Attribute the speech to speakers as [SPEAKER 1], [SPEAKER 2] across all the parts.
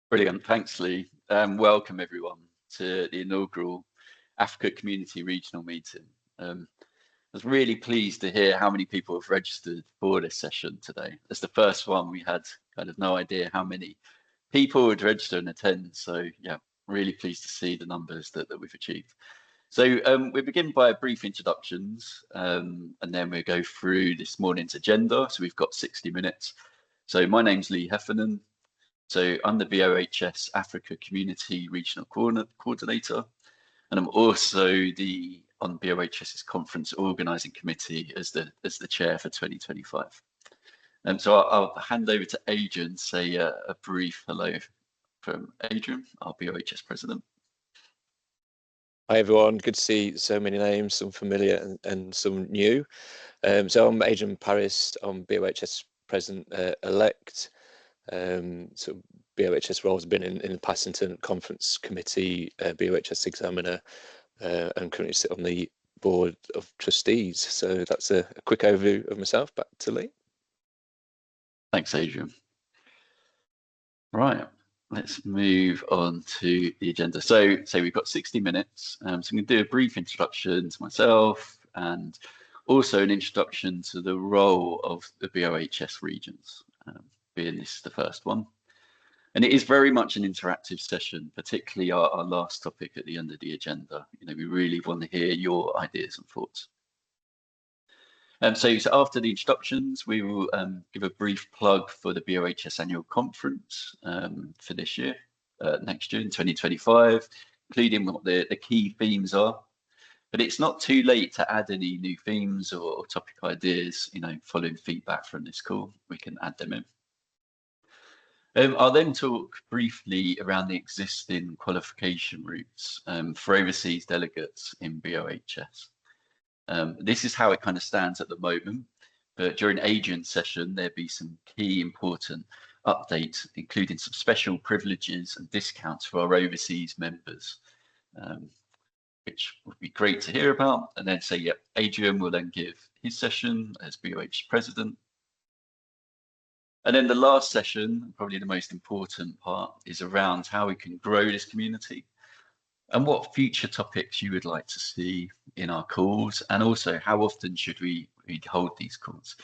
[SPEAKER 1] Brilliant. Thanks, Lee. Welcome, everyone, to the inaugural Africa Community Regional Meeting. I was really pleased to hear how many people have registered for this session today. It's the first one. We had kind of no idea how many people would register and attend. So, yeah, really pleased to see the numbers that we've achieved. So we begin by brief introductions, and then we'll go through this morning's agenda. So we've got 60 minutes. So my name's Lee Heffernan. So I'm the BOHS Africa Community Regional Coordinator, and I'm also on BOHS's Conference Organising Committee as the chair for 2025. So I'll hand over to Adrian to say a brief hello from Adrian, our BOHS president.
[SPEAKER 2] Hi everyone, good to see so many names, some familiar and some new. So I'm Adrian Paris, I'm BOHS president-elect. So BOHS role has been in the Passington Conference Committee, BOHS examiner, and currently sit on the board of trustees. So that's a quick overview of myself. Back to Lee.
[SPEAKER 1] Thanks, Adrian. Right, let's move on to the agenda. So we've got 60 minutes. So I'm going to do a brief introduction to myself and also an introduction to the role of the BOHS regions, being this the first one. And it is very much an interactive session, particularly our last topic at the end of the agenda. We really want to hear your ideas and thoughts. So after the introductions, we will give a brief plug for the BOHS annual conference for this year, next year in 2025, including what the key themes are. But it's not too late to add any new themes or topic ideas, following feedback from this call, we can add them in. I'll then talk briefly around the existing qualification routes for overseas delegates in BOHS. This is how it kind of stands at the moment, but during Adrian's session, there'll be some key important updates, including some special privileges and discounts for our overseas members, which would be great to hear about. And then Adrian will then give his session as BOHS president. And then the last session, probably the most important part, is around how we can grow this community and what future topics you would like to see in our calls, and also how often should we hold these calls.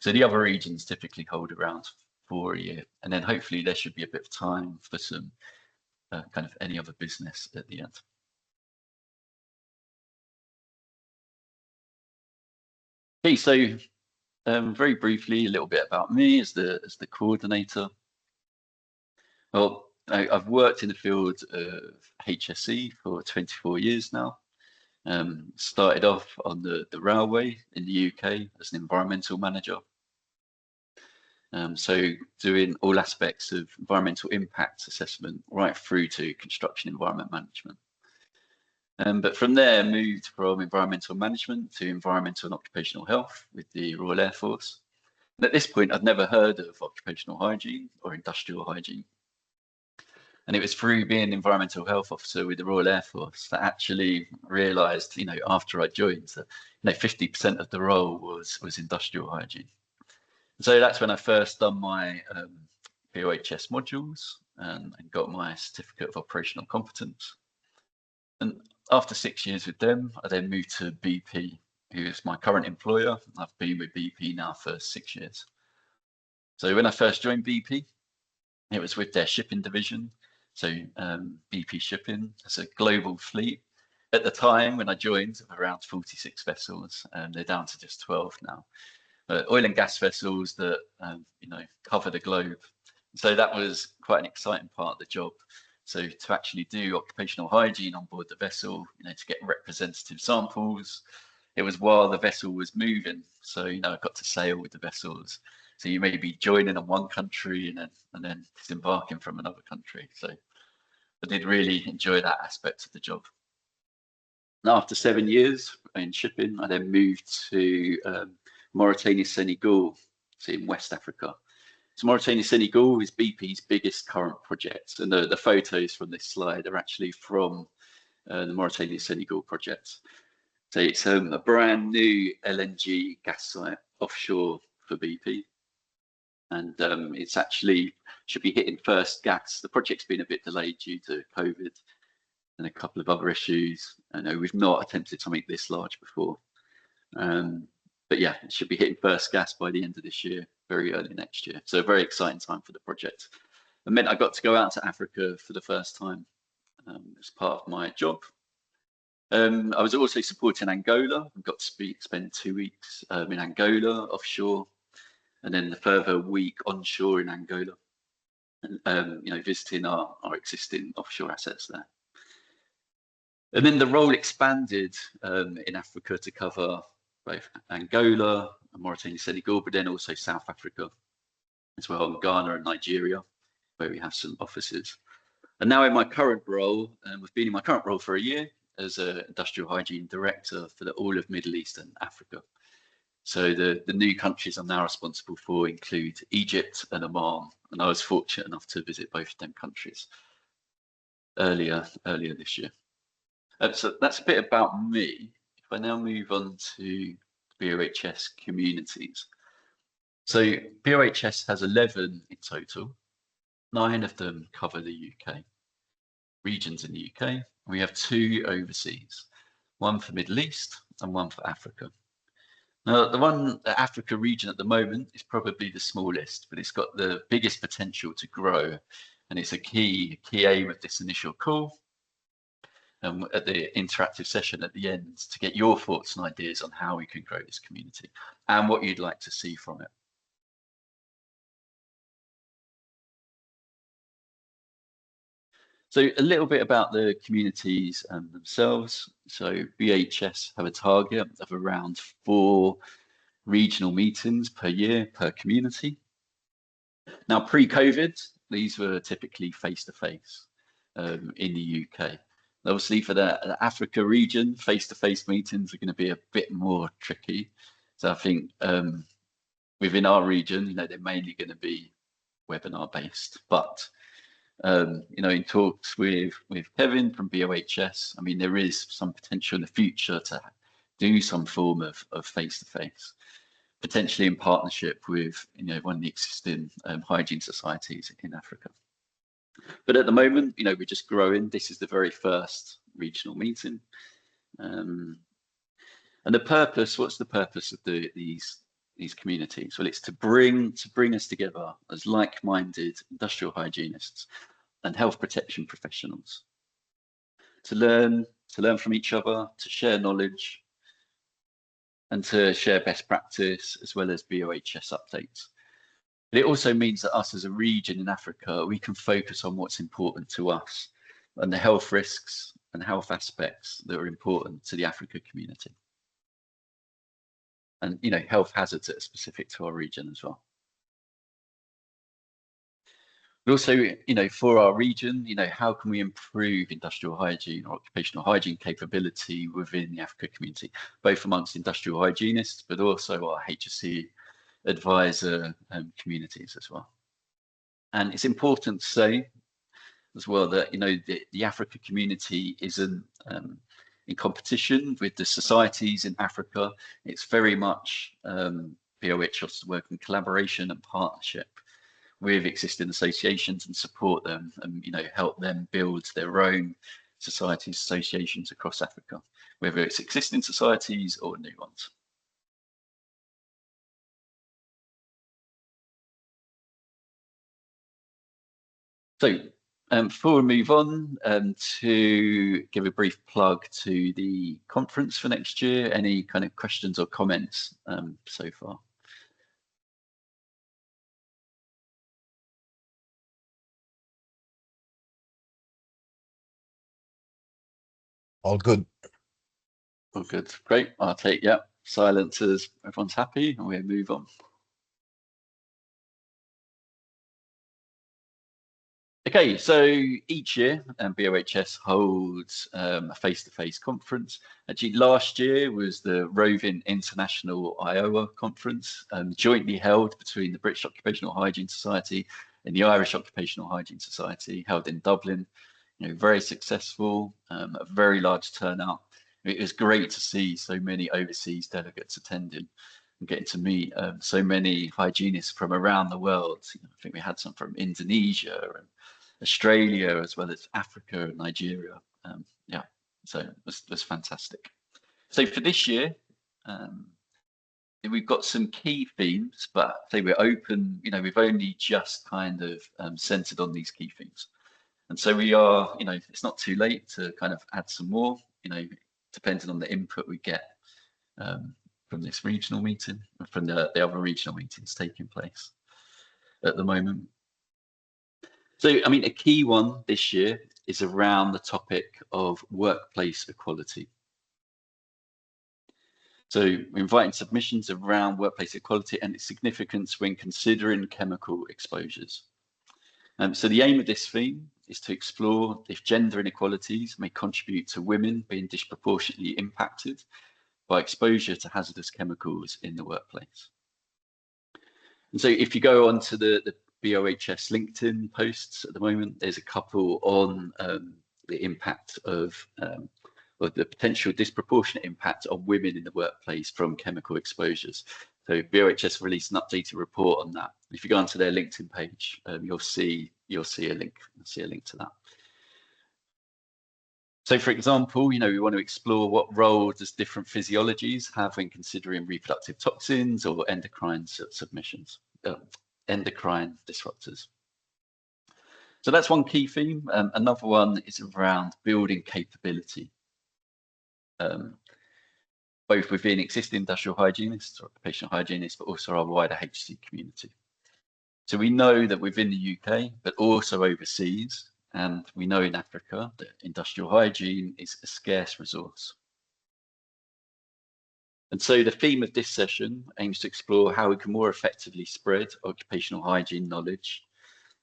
[SPEAKER 1] So the other regions typically hold around 4 a year, and then hopefully there should be a bit of time for some kind of any other business at the end. Okay, so very briefly, a little bit about me as the coordinator. Well, I've worked in the field of HSE for 24 years now. Started off on the railway in the UK as an environmental manager. So doing all aspects of environmental impact assessment right through to construction environment management. But from there, moved from environmental management to environmental and occupational health with the Royal Air Force. And at this point, I'd never heard of occupational hygiene or industrial hygiene. And it was through being an environmental health officer with the Royal Air Force that I actually realised, after I joined, that 50% of the role was industrial hygiene. So that's when I first done my BOHS modules and got my certificate of operational competence. And after 6 years with them, I then moved to BP, who is my current employer. I've been with BP now for 6 years. So when I first joined BP, it was with their shipping division. So BP Shipping has a global fleet. At the time when I joined, of around 46 vessels, they're down to just 12 now. Oil and gas vessels that cover the globe. So that was quite an exciting part of the job. So to actually do occupational hygiene on board the vessel, to get representative samples, it was while the vessel was moving. So I got to sail with the vessels. So you may be joining in one country and then disembarking from another country. So I did really enjoy that aspect of the job. And after 7 years in shipping, I then moved to Mauritania, Senegal, so in West Africa. So Mauritania, Senegal is BP's biggest current project. And the photos from this slide are actually from the Mauritania, Senegal project. So it's a brand new LNG gas site offshore for BP. and it's actually should be hitting first gas. The project's been a bit delayed due to COVID and a couple of other issues. I know we've not attempted something this large before, but yeah, it should be hitting first gas by the end of this year, very early next year. So a very exciting time for the project. It meant I got to go out to Africa for the first time as part of my job. I was also supporting Angola. I got to spend 2 weeks in Angola offshore, and then the further week onshore in Angola, and you know, visiting our existing offshore assets there. And then the role expanded in Africa to cover both Angola, Mauritania, Senegal, but then also South Africa as well, and Ghana and Nigeria, where we have some offices. And now in my current role, I've been in my current role for a year as an industrial hygiene director for the all of Middle East and Africa. So the new countries I'm now responsible for include Egypt and Oman, and I was fortunate enough to visit both of them countries earlier this year. So that's a bit about me. If I now move on to BOHS communities. So BOHS has 11 in total. 9 of them cover the UK, regions in the UK. We have 2 overseas, one for Middle East and one for Africa. Now, the Africa region at the moment is probably the smallest, but it's got the biggest potential to grow. And it's a key aim of this initial call at the interactive session at the end to get your thoughts and ideas on how we can grow this community and what you'd like to see from it. So a little bit about the communities themselves. So BHS have a target of around 4 regional meetings per year per community. Now, pre-COVID, these were typically face-to-face in the UK. Obviously, for the Africa region, face-to-face meetings are going to be a bit more tricky. So I think within our region, you know, they're mainly going to be webinar-based, but you know, in talks with Kevin from BOHS, I mean, there is some potential in the future to do some form of face-to-face, potentially in partnership with, you know, one of the existing hygiene societies in Africa. But at the moment, you know, we're just growing. This is the very first regional meeting. And the purpose, what's the purpose of these communities? Well, it's to bring us together as like-minded industrial hygienists and health protection professionals, to learn from each other, to share knowledge, and to share best practice, as well as BOHS updates. But it also means that us as a region in Africa, we can focus on what's important to us and the health risks and health aspects that are important to the Africa community. And, you know, health hazards that are specific to our region as well. But also, you know, for our region, you know, how can we improve industrial hygiene or occupational hygiene capability within the Africa community, both amongst industrial hygienists, but also our HSE advisor communities as well. And it's important to say as well that, you know, the Africa community isn't in competition with the societies in Africa. It's very much BOHS work in collaboration and partnership with existing associations and support them and, you know, help them build their own societies, associations across Africa, whether it's existing societies or new ones. So before we move on, to give a brief plug to the conference for next year, any kind of questions or comments so far?
[SPEAKER 3] All good.
[SPEAKER 1] All good. Great. I'll take, yeah, silence as everyone's happy and we'll move on. Okay, so each year BOHS holds a face-to-face conference. Actually, last year was the Roving International Iowa Conference, jointly held between the British Occupational Hygiene Society and the Irish Occupational Hygiene Society, held in Dublin. You know, very successful, a very large turnout. It was great to see so many overseas delegates attending. and getting to meet so many hygienists from around the world. I think we had some from Indonesia and Australia, as well as Africa and Nigeria. Yeah, so it was fantastic. So for this year, we've got some key themes, but say we're open, we've only just kind of centered on these key themes. And so we are, it's not too late to kind of add some more, depending on the input we get from this regional meeting and from the other regional meetings taking place at the moment. So, I mean, a key one this year is around the topic of workplace equality. So we're inviting submissions around workplace equality and its significance when considering chemical exposures. So the aim of this theme is to explore if gender inequalities may contribute to women being disproportionately impacted by exposure to hazardous chemicals in the workplace. And so if you go on to the BOHS LinkedIn posts at the moment, there's a couple on the impact of or the potential disproportionate impact on women in the workplace from chemical exposures. So BOHS released an updated report on that. If you go onto their LinkedIn page, you'll see a link. To that. So, for example, we want to explore what role does different physiologies have when considering reproductive toxins or endocrine endocrine disruptors. So that's one key theme. Another one is around building capability, both within existing industrial hygienists or occupational hygienists, but also our wider HC community. So we know that within the UK, but also overseas, and we know in Africa that industrial hygiene is a scarce resource. And so the theme of this session aims to explore how we can more effectively spread occupational hygiene knowledge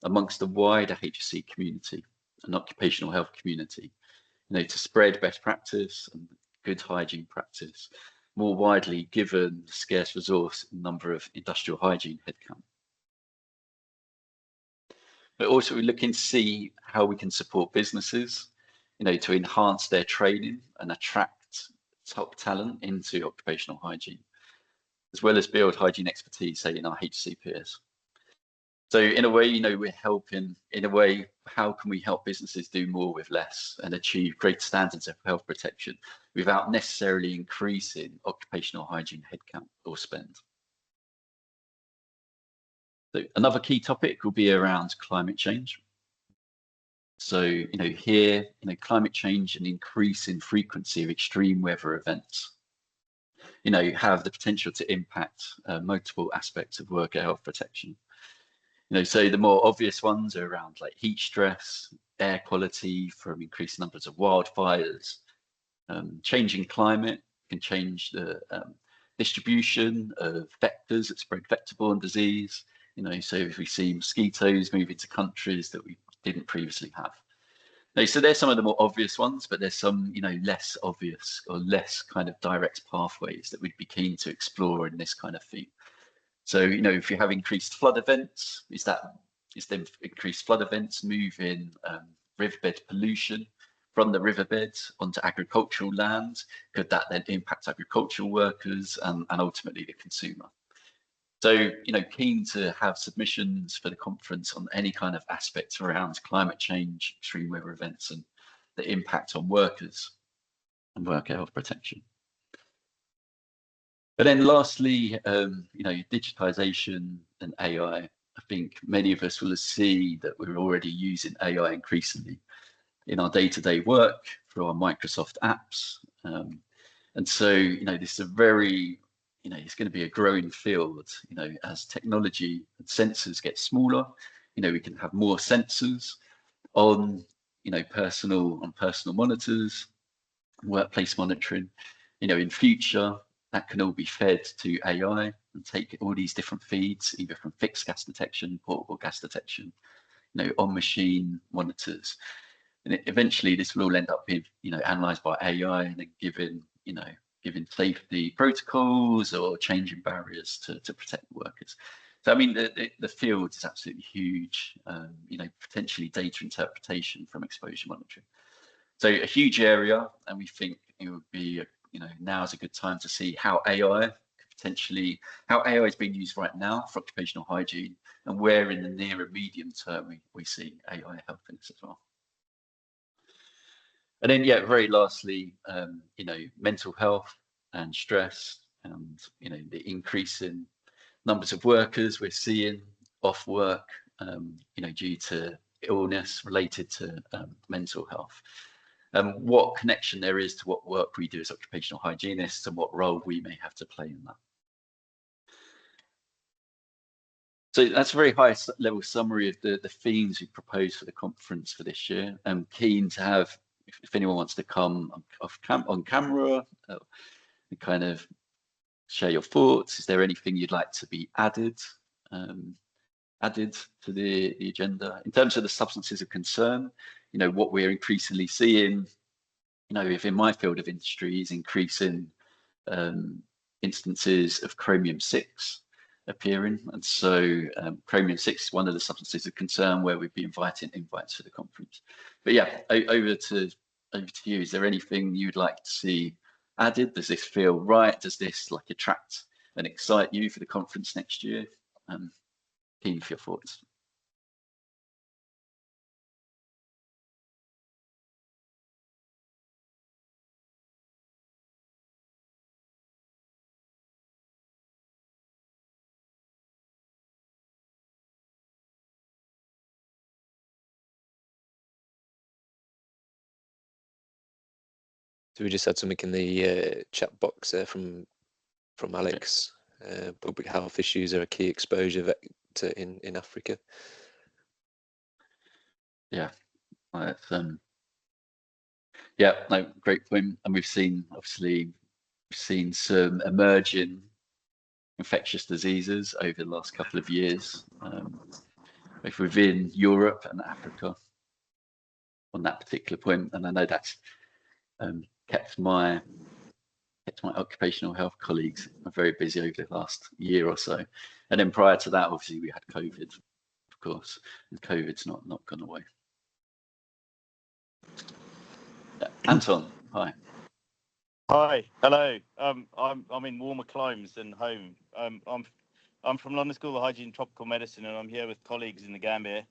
[SPEAKER 1] amongst the wider HSC community and occupational health community, to spread best practice and good hygiene practice more widely given the scarce resource number of industrial hygiene headcount. But also we're looking to see how we can support businesses, to enhance their training and attract top talent into occupational hygiene, as well as build hygiene expertise, say, in our HC peers. So in a way, we're helping, how can we help businesses do more with less and achieve great standards of health protection without necessarily increasing occupational hygiene headcount or spend? So another key topic will be around climate change. So, here, climate change and increase in frequency of extreme weather events, have the potential to impact multiple aspects of worker health protection. So the more obvious ones are around like heat stress, air quality from increased numbers of wildfires. Changing climate can change the distribution of vectors that spread vector-borne disease. So if we see mosquitoes move into countries that we didn't previously have. So there's some of the more obvious ones, but there's some, less obvious or less kind of direct pathways that we'd be keen to explore in this kind of theme. So, if you have increased flood events, is then increased flood events moving riverbed pollution from the riverbeds onto agricultural land? Could that then impact agricultural workers and ultimately the consumer? So, keen to have submissions for the conference on any kind of aspects around climate change, extreme weather events, and the impact on workers and worker health protection. But then lastly, digitization and AI. I think many of us will see that we're already using AI increasingly in our day-to-day work through our Microsoft apps. And so, this is a very, it's going to be a growing field, as technology and sensors get smaller, we can have more sensors on, personal monitors, workplace monitoring, in future, that can all be fed to AI and take all these different feeds, either from fixed gas detection, portable gas detection, on machine monitors. And eventually this will all end up being, analyzed by AI and then given safety protocols or changing barriers to protect workers. So, I mean, the field is absolutely huge, potentially data interpretation from exposure monitoring. So a huge area, and we think it would be, now is a good time to see how AI could potentially how AI is being used right now for occupational hygiene, and where in the near and medium term we see AI helping us as well. And then, yeah, very lastly, you know, mental health and stress, and you know, the increase in numbers of workers we're seeing off work, you know, due to illness related to mental health. What connection there is to what work we do as occupational hygienists and what role we may have to play in that. So that's a very high level summary of the themes we proposed for the conference for this year. I'm keen to have, if anyone wants to come on camera, and kind of share your thoughts. Is there anything you'd like to be added to the agenda? In terms of the substances of concern, you know, what we're increasingly seeing, you know, within my field of industry is increasing instances of chromium-6 appearing. And so chromium-6 is one of the substances of concern where we'd be inviting invites for the conference. But yeah, over to you. Is there anything you'd like to see added? Does this feel right? Does this like attract and excite you for the conference next year? Keen for your thoughts.
[SPEAKER 2] So we just had something in the chat box there from Alex. Public health issues are a key exposure vector in Africa.
[SPEAKER 1] Yeah, yeah, no, great point. And we've seen, obviously, some emerging infectious diseases over the last couple of years, both within Europe and Africa on that particular point. And I know that's kept my occupational health colleagues very busy over the last year or so. And then prior to that, obviously, we had COVID, of course, and COVID's not gone away. Yeah. Anton, hi.
[SPEAKER 4] Hi, hello. I'm in warmer climes than home. I'm from London School of Hygiene and Tropical Medicine, and I'm here with colleagues in the Gambia.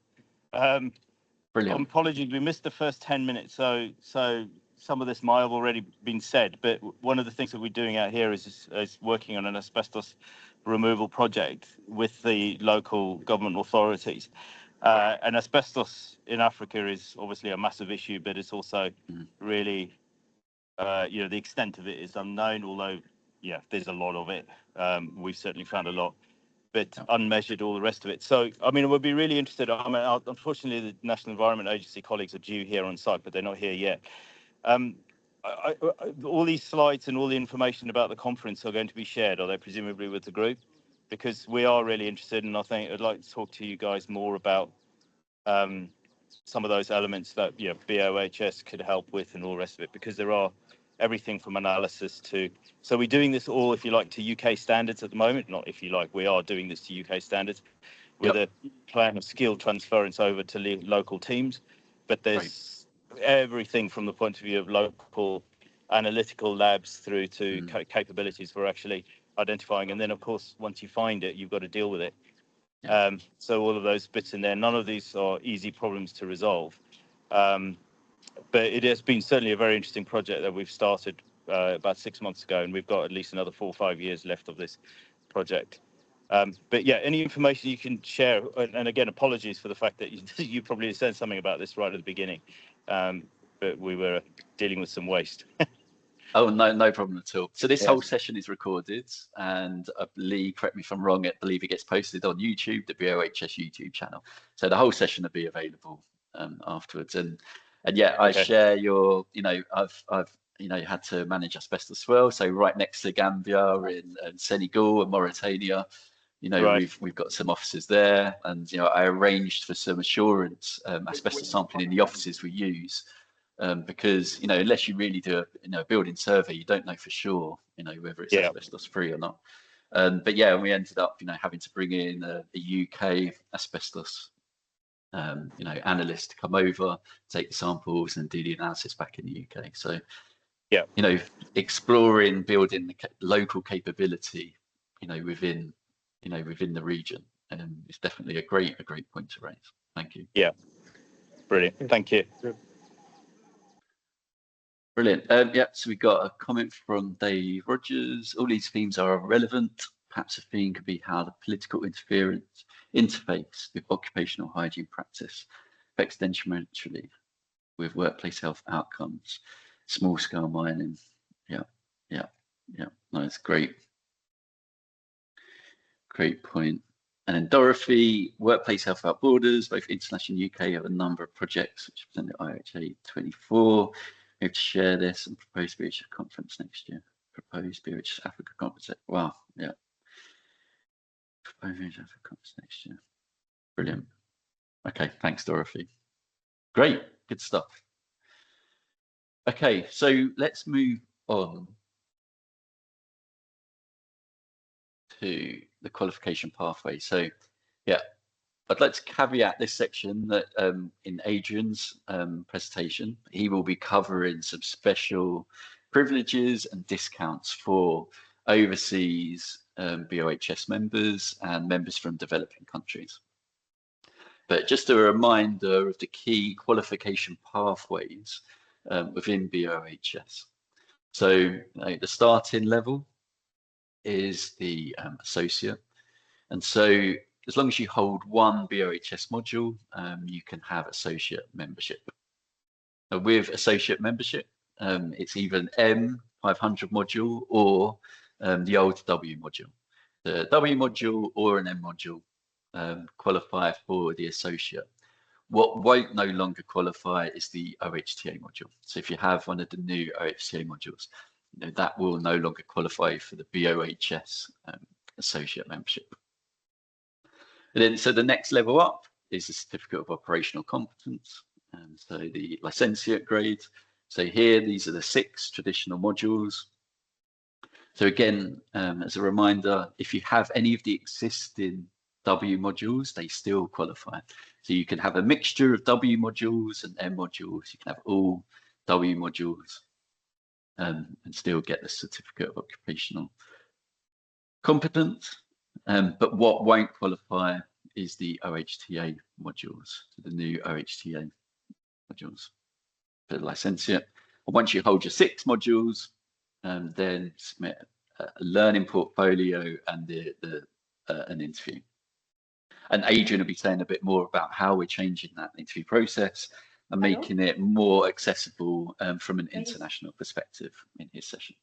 [SPEAKER 1] Brilliant.
[SPEAKER 4] Apologies, we missed the first 10 minutes, so some of this might have already been said. But one of the things that we're doing out here is working on an asbestos removal project with the local government authorities. And asbestos in Africa is obviously a massive issue, but it's also really you know, the extent of it is unknown, although, yeah, there's a lot of it. We've certainly found a lot, but unmeasured, all the rest of it. So, I mean, we'd be really interested. I mean, unfortunately, the National Environment Agency colleagues are due here on site, but they're not here yet. All these slides and all the information about the conference are going to be shared, are they, presumably with the group? Because we are really interested, and I think I'd like to talk to you guys more about some of those elements that, you know, BOHS could help with and all the rest of it, because there are everything from analysis to, so we're doing this all, if you like, to UK standards at the moment. Not if you like, we are doing this to UK standards with a plan of skill transference over to local teams. But there's everything from the point of view of local analytical labs through to capabilities for actually identifying. And then, of course, once you find it, you've got to deal with it. So all of those bits in there, none of these are easy problems to resolve. But it has been certainly a very interesting project that we've started about 6 months ago, and we've got at least another 4 or 5 years left of this project. But yeah, any information you can share, and again, apologies for the fact that you probably said something about this right at the beginning, but we were dealing with some waste.
[SPEAKER 1] Oh, no problem at all. So this whole session is recorded, and I believe, correct me if I'm wrong, I believe it gets posted on YouTube, the BOHS YouTube channel. So the whole session will be available afterwards. And yeah, I share your, you know, I've you know, had to manage asbestos as well. So right next to Gambia in Senegal and Mauritania, you know, we've got some offices there, and you know, I arranged for some assurance asbestos sampling in the offices we use. Because, you know, unless you really do a building survey, you don't know for sure, you know, whether it's asbestos free or not. But yeah, we ended up, you know, having to bring in a UK asbestos, you know, analyst to come over, take the samples, and do the analysis back in the UK. So, you know, exploring, building the local capability within the region. And it's definitely a great point to raise. Thank you.
[SPEAKER 4] Yeah, brilliant. Thank you.
[SPEAKER 1] Brilliant. Yeah, so we got a comment from Dave Rogers. All these themes are relevant. Perhaps a theme could be how the political interface with occupational hygiene practice affects detrimentally with workplace health outcomes, small scale mining. Yeah. No, it's great. Great point. And then Dorothy, Workplace Health Without Borders, both international and UK have a number of projects which present at IHA 24. We have to share this and propose BOHS conference next year. Proposed BOHS Africa conference. Wow, yeah. Proposed BOHS Africa conference next year. Brilliant. Okay, thanks, Dorothy. Great, good stuff. Okay, so let's move on to the qualification pathway. So, yeah, I'd like to caveat this section that in Adrian's presentation, he will be covering some special privileges and discounts for overseas BOHS members and members from developing countries. But just a reminder of the key qualification pathways within BOHS. So the starting level is the associate. And so as long as you hold one BOHS module, you can have associate membership. Now, with associate membership, it's either an M500 module or the old W module. The W module or an M module qualify for the associate. What won't no longer qualify is the OHTA module. So if you have one of the new OHTA modules, that will no longer qualify for the BOHS associate membership. And then, so the next level up is the certificate of operational competence. And so the licentiate grade. So here, these are the 6 traditional modules. So again, as a reminder, if you have any of the existing W modules, they still qualify. So you can have a mixture of W modules and M modules. You can have all W modules and still get the certificate of occupational competence. But what won't qualify is the OHTA modules, so the new OHTA modules for the licentiate. And once you hold your 6 modules, then submit a learning portfolio and an interview. And Adrian will be saying a bit more about how we're changing that interview process and making it more accessible from an international perspective in his session.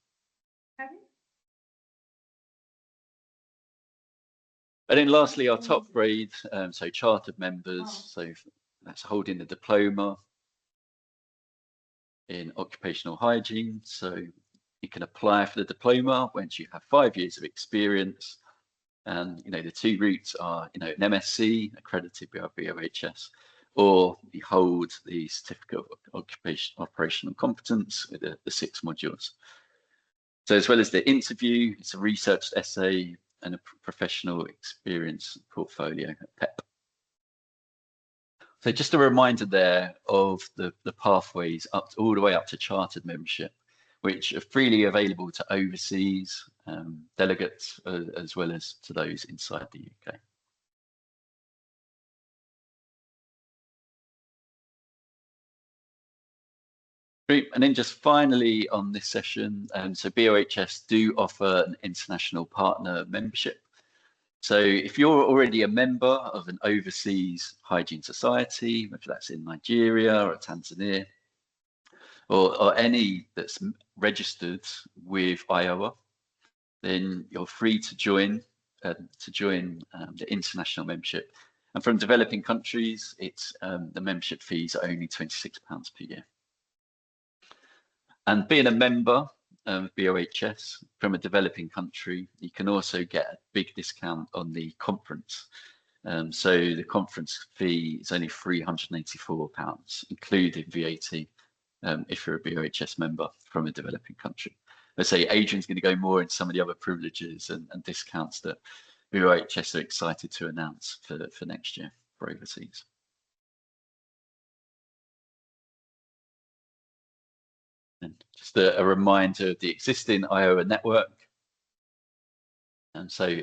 [SPEAKER 1] And then lastly, our top grade, so chartered members, so that's holding the diploma in occupational hygiene. So you can apply for the diploma once you have 5 years of experience. And the 2 routes are an MSc accredited by BOHS, or you hold the certificate of operational competence with the 6 modules. So as well as the interview, it's a researched essay and a professional experience portfolio, PEP. So just a reminder there of the pathways all the way up to chartered membership, which are freely available to overseas delegates as well as to those inside the UK. Great. And then just finally on this session, so BOHS do offer an international partner membership. So if you're already a member of an overseas hygiene society, whether that's in Nigeria or Tanzania, or any that's registered with IOA, then you're free to join the international membership. And from developing countries, it's the membership fees are only £26 per year. And being a member of BOHS from a developing country, you can also get a big discount on the conference. So the conference fee is only £384, including VAT, if you're a BOHS member from a developing country. Let's say Adrian's going to go more into some of the other privileges and discounts that BOHS are excited to announce for next year for overseas. And just a reminder of the existing IOA network. And so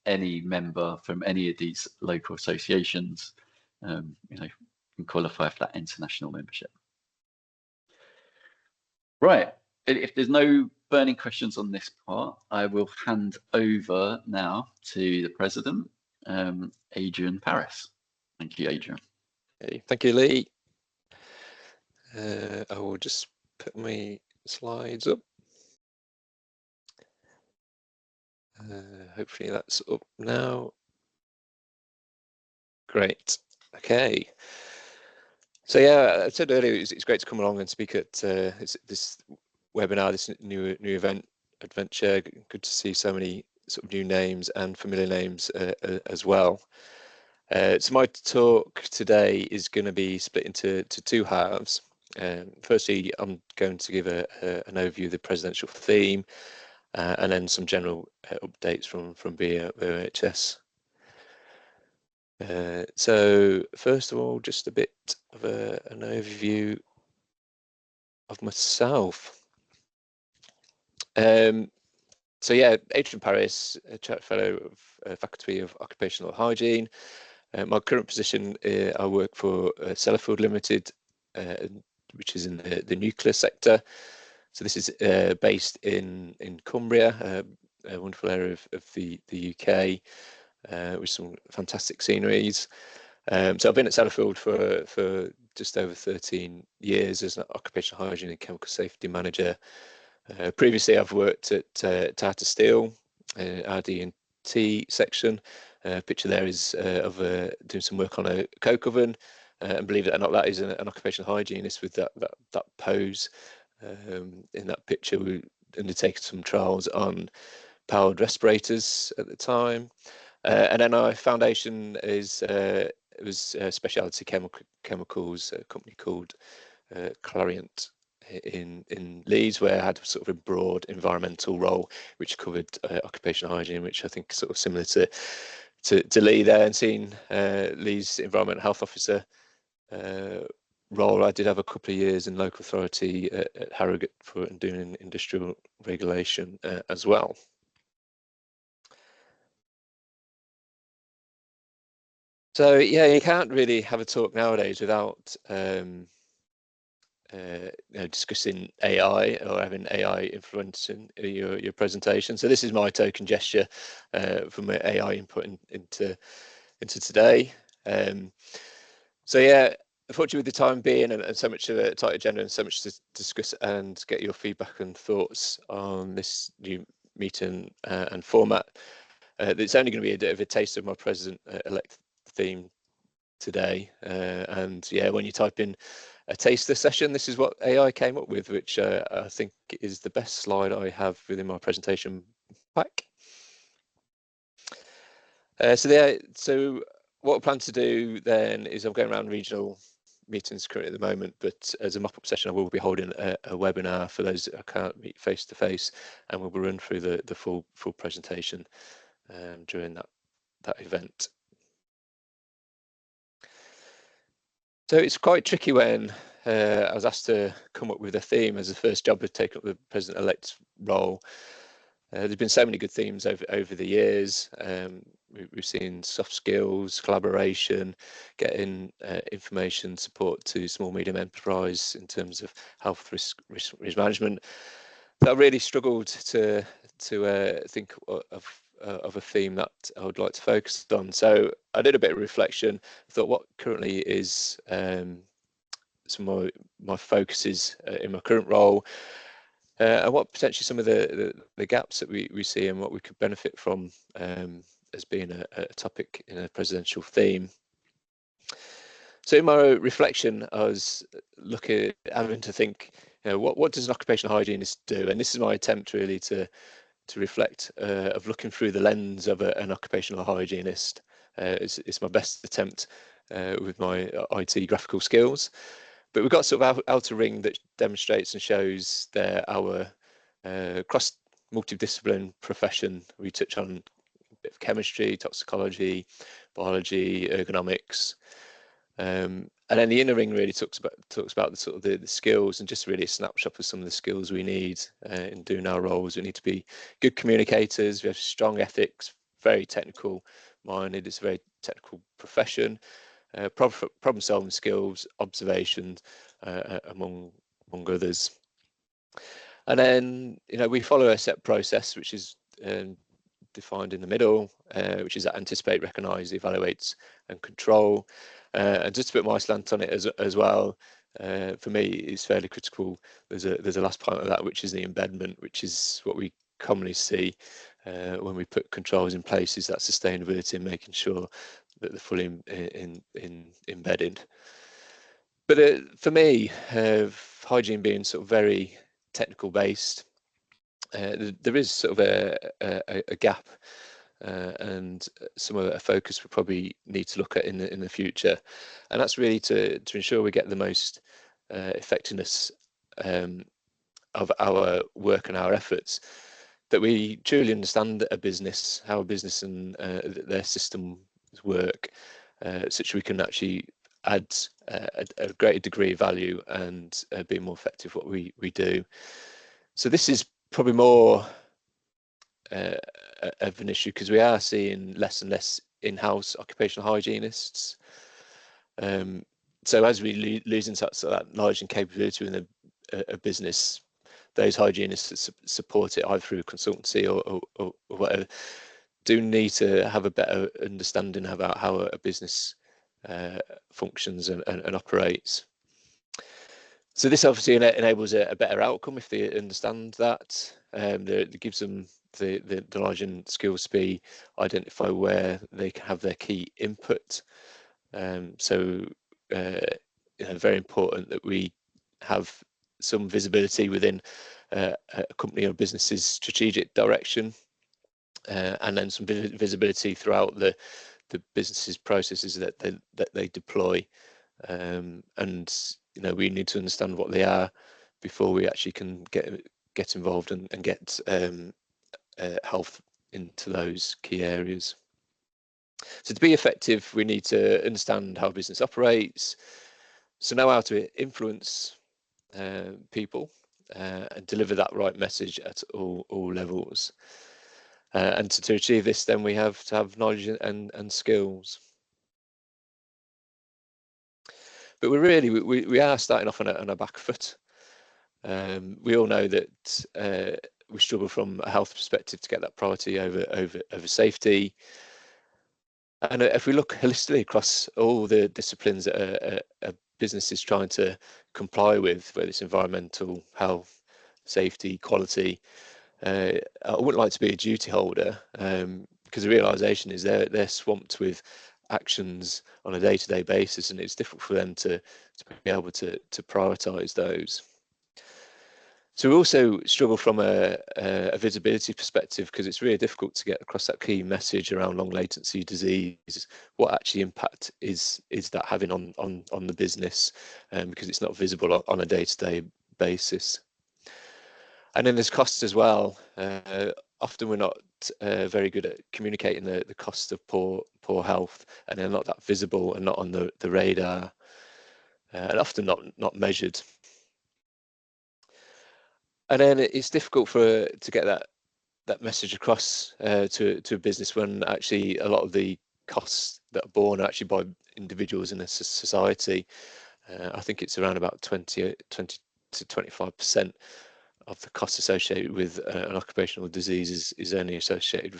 [SPEAKER 1] any member from any of these local associations, can qualify for that international membership. Right. If there's no burning questions on this part, I will hand over now to the president, Adrian Paris. Thank you, Adrian.
[SPEAKER 2] Okay, thank you, Lee. I will just put my slides up. Hopefully that's up now. Great. Okay. So yeah, I said earlier it's great to come along and speak at this webinar, this new adventure. Good to see so many sort of new names and familiar names as well. So my talk today is going to be split into two halves. Firstly, I'm going to give an overview of the presidential theme, and then some general updates from BOHS. So first of all, just a bit of an overview of myself. So yeah, Adrian Paris, a Chartered Fellow of Faculty of Occupational Hygiene. My current position, I work for Sellafield Limited, which is in the nuclear sector. So this is based in Cumbria, a wonderful area of the UK, with some fantastic sceneries. So I've been at Sellafield for just over 13 years as an occupational hygiene and chemical safety manager. Previously, I've worked at Tata Steel, RD&T section. Picture there is of doing some work on a coke oven, and believe it or not, that is an occupational hygienist with that pose. In that picture, we undertaken some trials on powered respirators at the time, and then our foundation is it was specialty chemicals, a company called Clariant in Leeds, where I had sort of a broad environmental role which covered occupational hygiene, which I think is sort of similar to Lee there, and seeing Lee's environmental health officer role. I did have a couple of years in local authority at Harrogate for doing industrial regulation as well. So yeah, you can't really have a talk nowadays without discussing AI or having AI influencing your presentation. So this is my token gesture from my AI input into today. So yeah, unfortunately, with the time being and so much of a tight agenda and so much to discuss and get your feedback and thoughts on this new meeting and format, it's only going to be a bit of a taste of my president-elect theme today. And yeah, when you type in a taster session, this is what AI came up with, which I think is the best slide I have within my presentation pack. So what I plan to do then is I'm going around regional meetings currently at the moment, but as a mop-up session, I will be holding a webinar for those that I can't meet face to face, and we'll run through the full presentation during that event. So it's quite tricky when I was asked to come up with a theme as the first job of taking up the president-elect's role. There's been so many good themes over the years. We've seen soft skills, collaboration, getting information support to small medium enterprise in terms of health risk management. But I really struggled to think of a theme that I would like to focus on. So I did a bit of reflection. I thought what currently is some of my focuses in my current role, and what potentially some of the gaps that we see and what we could benefit from as being a topic in a presidential theme. So in my reflection, I was having to think, what does an occupational hygienist do? And this is my attempt really to reflect of looking through the lens of an occupational hygienist. It's my best attempt with my IT graphical skills. But we've got sort of outer ring that demonstrates and shows our cross multidiscipline profession. We touch on a bit of chemistry, toxicology, biology, ergonomics. And And then the inner ring really talks about the sort of the skills, and just really a snapshot of some of the skills we need in doing our roles. We need to be good communicators. We have strong ethics, very technical minded. It's a very technical profession. Problem solving skills, observations, among others. And then, you know, we follow a set process which is defined in the middle, which is that anticipate, recognise, evaluate, and control. And just to put my slant on it as well, for me, it's fairly critical. There's a last part of that, which is the embedment, which is what we commonly see when we put controls in place, is that sustainability and making sure that they're fully embedded. But for me, hygiene being sort of very technical based, there is sort of a gap, and some of a focus we probably need to look at in the future, and that's really to ensure we get the most effectiveness of our work and our efforts, that we truly understand a business, how a business and their systems work, such we can actually add a greater degree of value and be more effective what we do. So this is probably more of an issue, because we are seeing less and less in-house occupational hygienists. So as we losing that knowledge and capability within a business, those hygienists that support it either through consultancy or whatever do need to have a better understanding about how a business functions and operates. So this obviously enables a better outcome if they understand that. It gives them the knowledge and skills to be identify where they can have their key input. So you know, very important that we have some visibility within a company or business's strategic direction, and then some visibility throughout the business's processes that they deploy. And you know, we need to understand what they are before we actually can get involved and get health into those key areas. So to be effective, we need to understand how business operates, so know how to influence people and deliver that right message at all levels. And to achieve this, then we have to have knowledge and skills. But we are starting off on a back foot. We all know that we struggle from a health perspective to get that priority over safety. And if we look holistically across all the disciplines that a business is trying to comply with, whether it's environmental, health, safety, quality, I wouldn't like to be a duty holder, because the realization is they're swamped with actions on a day-to-day basis, and it's difficult for them to be able to prioritize those. So we also struggle from a visibility perspective, because it's really difficult to get across that key message around long latency disease. What actually impact is that having on the business, because it's not visible on a day-to-day basis. And then there's costs as well. Often we're not very good at communicating the cost of poor health, and they're not that visible and not on the radar, and often not measured. And then it's difficult to get that message across to a business when actually a lot of the costs that are borne actually by individuals in a society. I think it's around about 20 to 25% of the costs associated with an occupational disease is only associated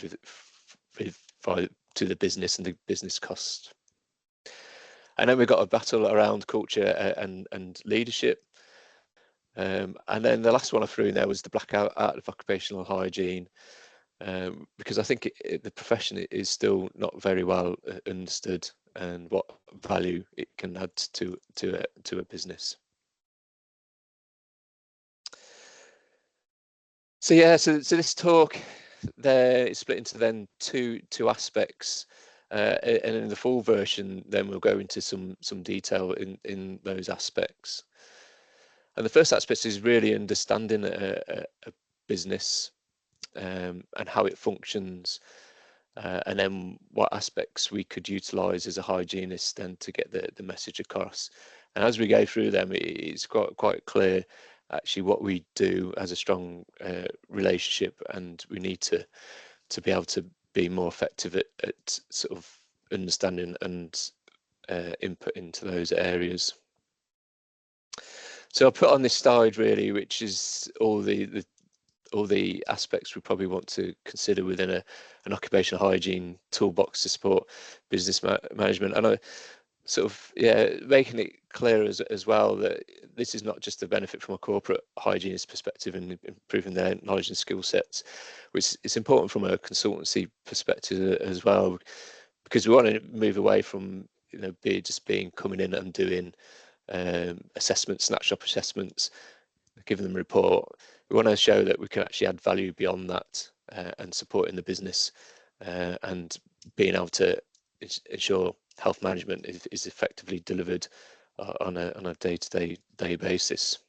[SPEAKER 2] to the business and the business cost. And then we've got a battle around culture and leadership. And then the last one I threw in there was the black art of occupational hygiene, because I think the profession is still not very well understood, and what value it can add to a business. So yeah, so this talk there is split into then two aspects, and in the full version then we'll go into some detail in those aspects. And the first aspect is really understanding a business and how it functions, and then what aspects we could utilise as a hygienist then to get the message across. And as we go through them, it's quite clear actually what we do as a strong relationship, and we need to be able to be more effective at sort of understanding and input into those areas. So I'll put on this slide really, which is all the aspects we probably want to consider within an occupational hygiene toolbox to support business management. And I sort of, making it clear as well that this is not just a benefit from a corporate hygienist perspective and improving their knowledge and skill sets, which is important from a consultancy perspective as well, because we want to move away from being coming in and doing assessments, snapshot assessments, giving them a report. We want to show that we can actually add value beyond that and supporting the business and being able to ensure health management is effectively delivered on a day-to-day basis.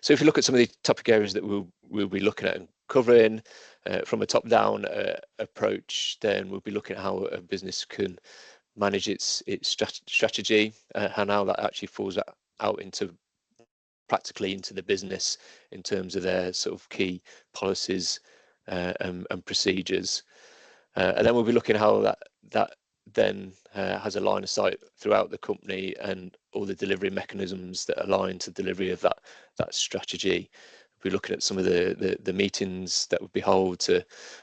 [SPEAKER 2] So if you look at some of the topic areas that we'll be looking at and covering from a top-down approach, then we'll be looking at how a business can manage its strategy and how that actually falls out practically into the business in terms of their sort of key policies and procedures. And then we'll be looking at how that then has a line of sight throughout the company and all the delivery mechanisms that align to delivery of that strategy. We'll be looking at some of the meetings that would be held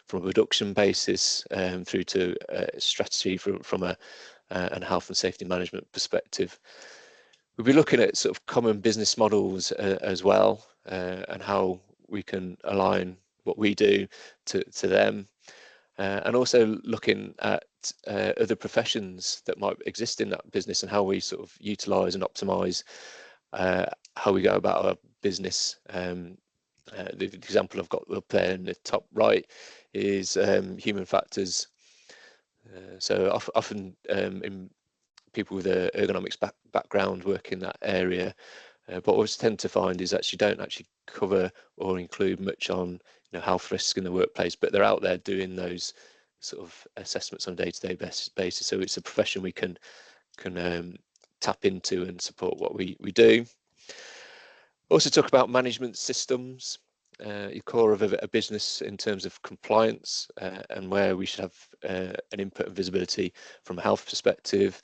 [SPEAKER 2] from a production basis through to strategy from a health and safety management perspective. We'll be looking at sort of common business models as well and how we can align what we do to them. And also looking at other professions that might exist in that business and how we sort of utilise and optimise how we go about our business. The example I've got up there in the top right is human factors. So often in people with an ergonomics background work in that area, but what we tend to find is actually don't actually cover or include much on health risks in the workplace, but they're out there doing those sort of assessments on a day-to-day basis. So it's a profession we can tap into and support what we do. Also talk about management systems, your core of a business in terms of compliance and where we should have an input and visibility from a health perspective.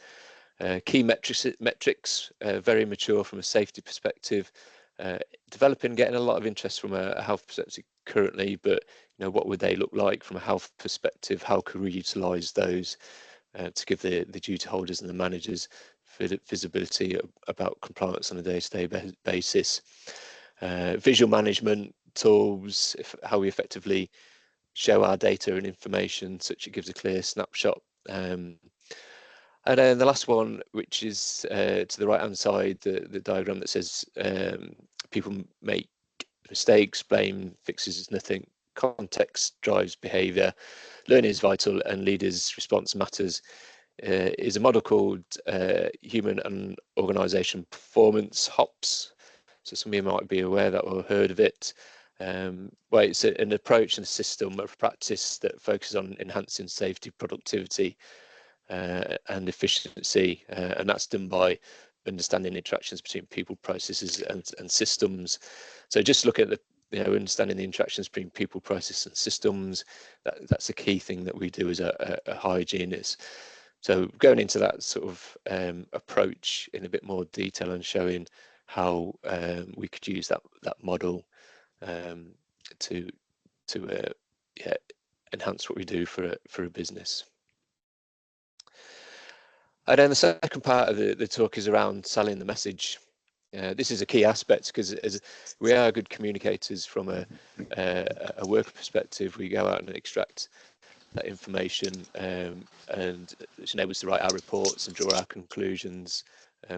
[SPEAKER 2] Key metrics, very mature from a safety perspective, developing, getting a lot of interest from a health perspective currently, but what would they look like from a health perspective? How could we utilise those to give the duty holders and the managers visibility about compliance on a day-to-day basis? Visual management tools, how we effectively show our data and information such it gives a clear snapshot. And then the last one, which is to the right-hand side, the diagram that says people make mistakes, blame fixes nothing, context drives behaviour, learning is vital, and leaders' response matters, is a model called Human and Organisation Performance, HOPS. So some of you might be aware that or heard of it. Well, it's an approach and a system of practice that focuses on enhancing safety, productivity, and efficiency, and that's done by understanding interactions between people, processes, and systems. So just look at understanding the interactions between people, process, and systems. That's a key thing that we do as a hygienist. So going into that sort of approach in a bit more detail and showing how we could use that model to enhance what we do for a business. And then the second part of the talk is around selling the message. This is a key aspect because as we are good communicators from a worker perspective, we go out and extract that information and it enables us to write our reports and draw our conclusions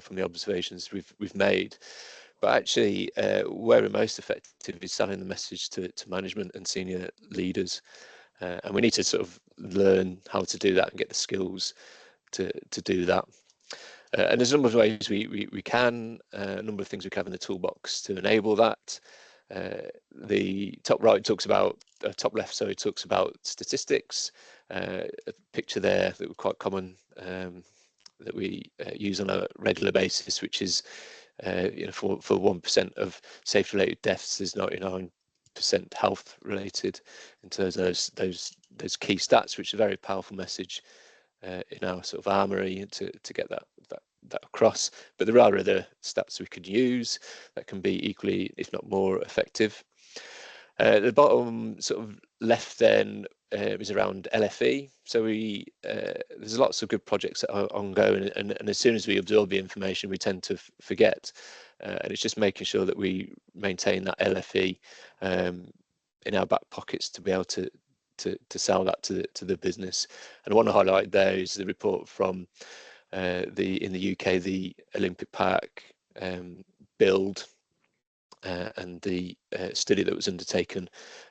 [SPEAKER 2] from the observations we've made. But actually, where we're most effective is selling the message to management and senior leaders. And we need to sort of learn how to do that and get the skills to do that. And there's a number of ways we can, a number of things we can have in the toolbox to enable that. The top right talks about top left, so it talks about statistics. A picture there that were quite common, that we use on a regular basis, which is for 1% of safety related deaths, there's 99% health related in terms of those key stats, which is a very powerful message in our sort of armory to get that across. But there are other stats we could use that can be equally, if not more, effective. The bottom sort of left then is around LFE. So there's lots of good projects that are ongoing, and as soon as we absorb the information, we tend to forget. And it's just making sure that we maintain that LFE in our back pockets to be able to sell that to the business. And I want to highlight there is the report from in the UK, the Olympic Park build. And the study that was undertaken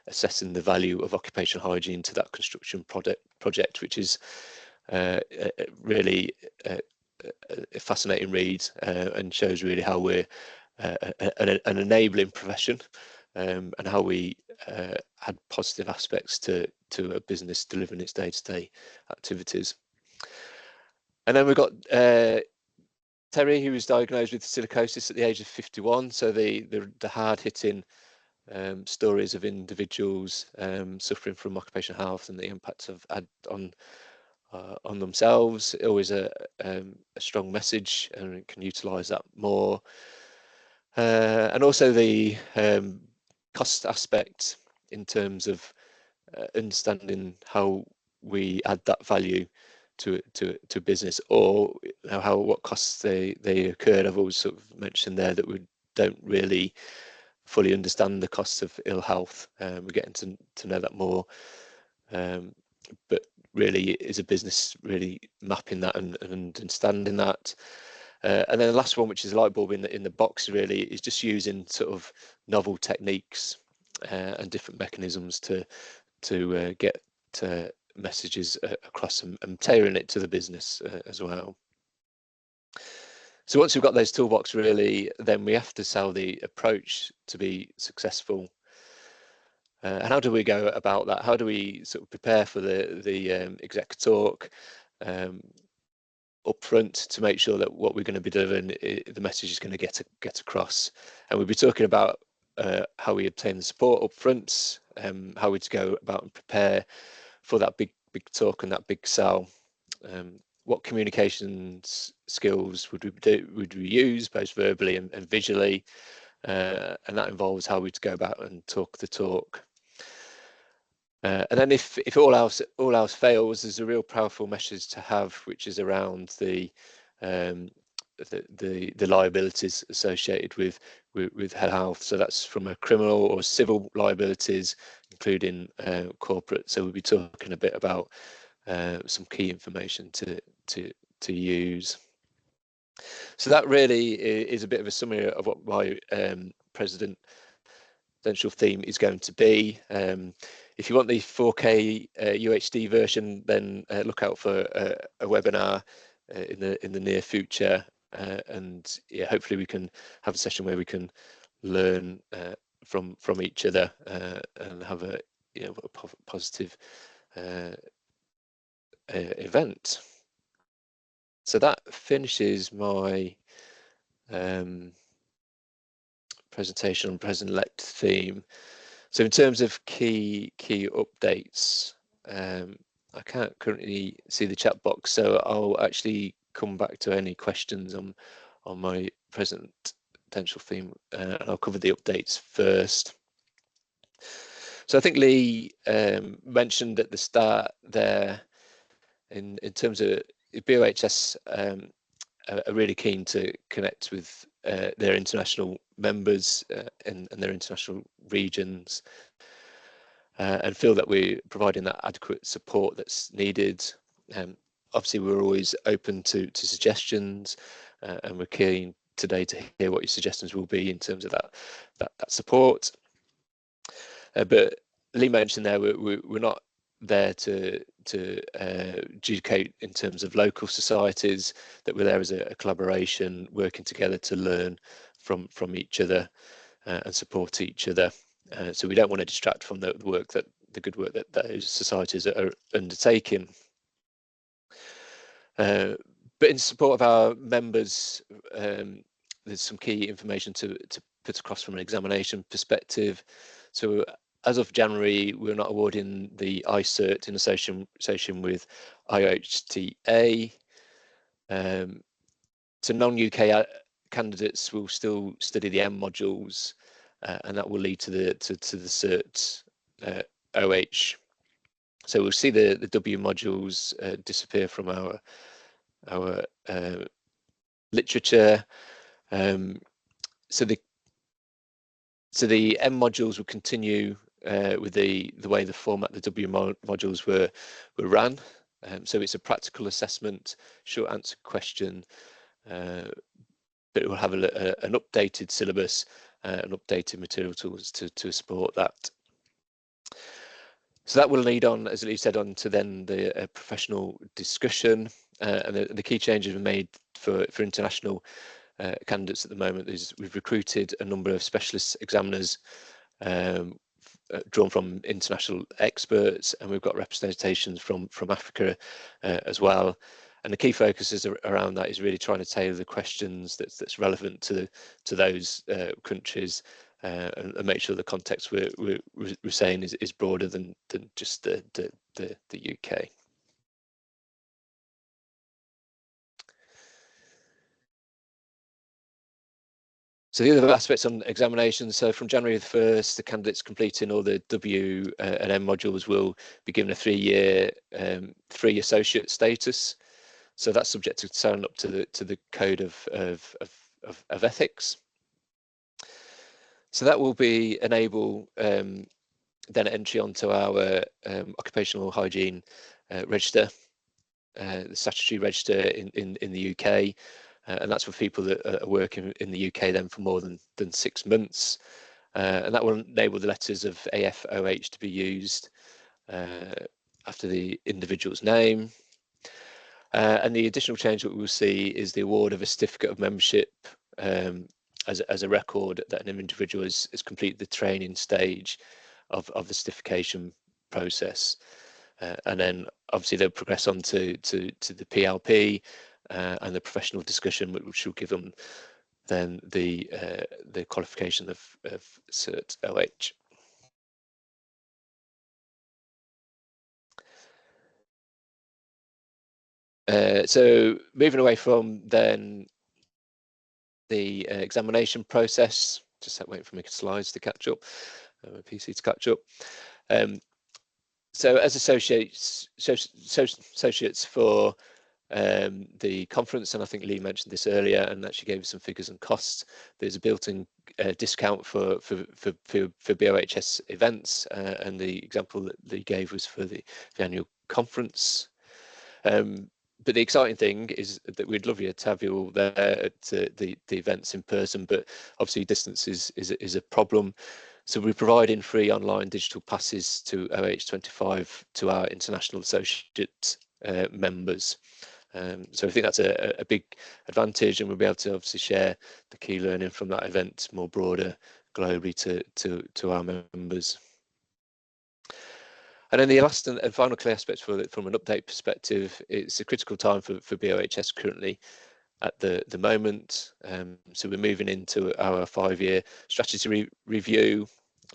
[SPEAKER 2] assessing the value of occupational hygiene to that construction project, which is really a fascinating read, and shows really how we're an enabling profession, and how we had positive aspects to a business delivering its day-to-day activities. And then we've got Terry, who was diagnosed with silicosis at the age of 51. So the hard-hitting stories of individuals suffering from occupational health and the impacts of had on themselves. Always a strong message, and we can utilise that more. And also the cost aspect in terms of understanding how we add that value to business, or what costs they occurred. I've always sort of mentioned there that we don't really fully understand the costs of ill health. We're getting to know that more, but really is a business really mapping that and understanding that. And then the last one, which is a light bulb in the box, really is just using sort of novel techniques and different mechanisms to get messages across and tailoring it to the business as well. So once we've got those toolbox, really, then we have to sell the approach to be successful. And how do we go about that? How do we sort of prepare for the exec talk up front to make sure that what we're going to be delivering, the message is going to get across? And we'll be talking about how we obtain the support up front, how we go about and prepare for that big talk and that big sell. What communications skills would we use, both verbally and visually, and that involves how we go about and talk the talk. And then if all else fails, there's a real powerful message to have, which is around the liabilities associated with health. So that's from a criminal or civil liabilities, including corporate. So we'll be talking a bit about some key information to use. So that really is a bit of a summary of what my presidential theme is going to be. If you want the 4K UHD version, then look out for a webinar in the near future, and yeah, hopefully we can have a session where we can learn from each other and have a positive event. So that finishes my presentation on President-elect theme. So in terms of key updates, I can't currently see the chat box, so I'll actually come back to any questions on my presidential theme, and I'll cover the updates first. So I think Lee mentioned at the start there, in terms of BOHS, are really keen to connect with their international members and their international regions, and feel that we're providing that adequate support that's needed. Obviously, we're always open to suggestions, and we're keen today to hear what your suggestions will be in terms of that support. But Lee mentioned there we're not there to educate in terms of local societies, that we're there as a collaboration, working together to learn from each other and support each other. So we don't want to distract from the work that the good work that those societies are undertaking. But in support of our members, there's some key information to put across from an examination perspective. So as of January, we're not awarding the iCert in association with IOHTA. So non-UK candidates will still study the M modules, and that will lead to the cert OH. So we'll see the W modules disappear from our literature. So the M modules will continue with the way the format the W modules were ran. So it's a practical assessment, short answer question, but it will have an updated syllabus and updated material tools to support that. So that will lead on, as Lee said, on to then the professional discussion, and the key changes we made for international candidates at the moment is we've recruited a number of specialist examiners drawn from international experts, and we've got representations from Africa as well. And the key focus is around that is really trying to tailor the questions that's relevant to those countries, and make sure the context we're saying is broader than just the UK. So the other aspects on examinations, so from January the 1st, the candidates completing all the W and M modules will be given a 3-year free associate status. So that's subject to signing up to the code of ethics. So that will enable then entry onto our occupational hygiene register, the statutory register in the UK. And that's for people that are working in the UK then for more than 6 months. And that will enable the letters of AFOH to be used after the individual's name. And the additional change that we will see is the award of a certificate of membership as a record that an individual has completed the training stage of the certification process. And then obviously they'll progress on to the PLP and the professional discussion, which will give them then the qualification of Cert OH. So moving away from then the examination process, just waiting for my slides to catch up, my PC to catch up. So as associates for the conference, and I think Lee mentioned this earlier and actually gave us some figures and costs, there's a built-in discount for BOHS events, and the example that Lee gave was for the annual conference. But the exciting thing is that we'd love you to have you all there at the events in person, but obviously distance is a problem. So we're providing free online digital passes to OH25 to our international associate members. So I think that's a big advantage, and we'll be able to obviously share the key learning from that event more broader globally to our members. And then the last and final key aspect from an update perspective, it's a critical time for BOHS currently at the moment. So we're moving into our 5-year strategy review.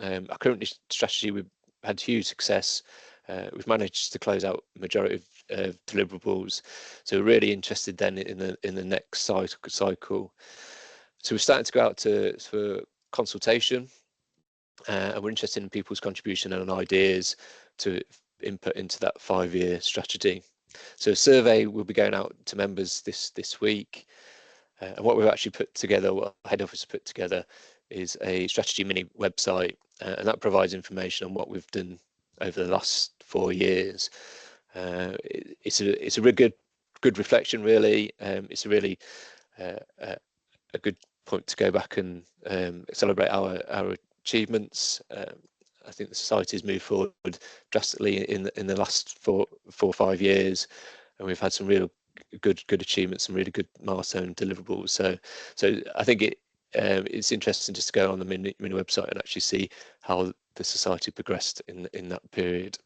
[SPEAKER 2] Our current strategy, we've had huge success. We've managed to close out the majority of deliverables. So we're really interested then in the next cycle. So we're starting to go out for consultation. And we're interested in people's contribution and ideas to input into that 5-year strategy. So a survey will be going out to members this week. And what we've actually put together, what head office put together, is a strategy mini website, and that provides information on what we've done over the last 4 years. It's a really good reflection, really. It's a really a good point to go back and celebrate our achievements. I think the society has moved forward drastically in the last 4 or 5 years, and we've had some real good achievements, some really good milestone deliverables. So I think it's interesting just to go on the mini website and actually see how the society progressed in that period.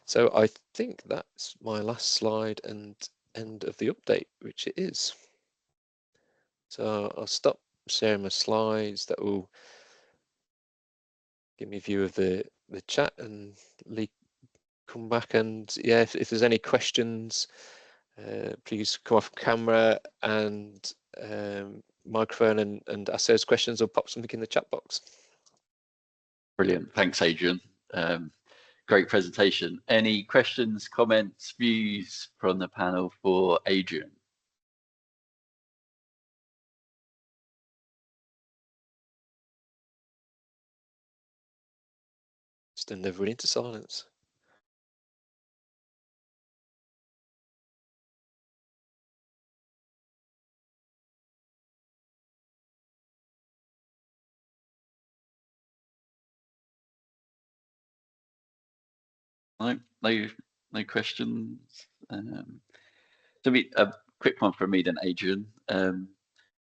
[SPEAKER 2] So I think that's my last slide and end of the update, which it is. So I'll stop sharing my slides. That will give me a view of the chat, and Lee, come back, and yeah, if there's any questions, please come off camera and microphone and ask those questions, or pop something in the chat box.
[SPEAKER 1] Brilliant. Thanks, Adrian. Great presentation. Any questions, comments, views from the panel for Adrian?
[SPEAKER 2] Stunned everybody into silence.
[SPEAKER 1] No questions. So a quick one from me then, Adrian. So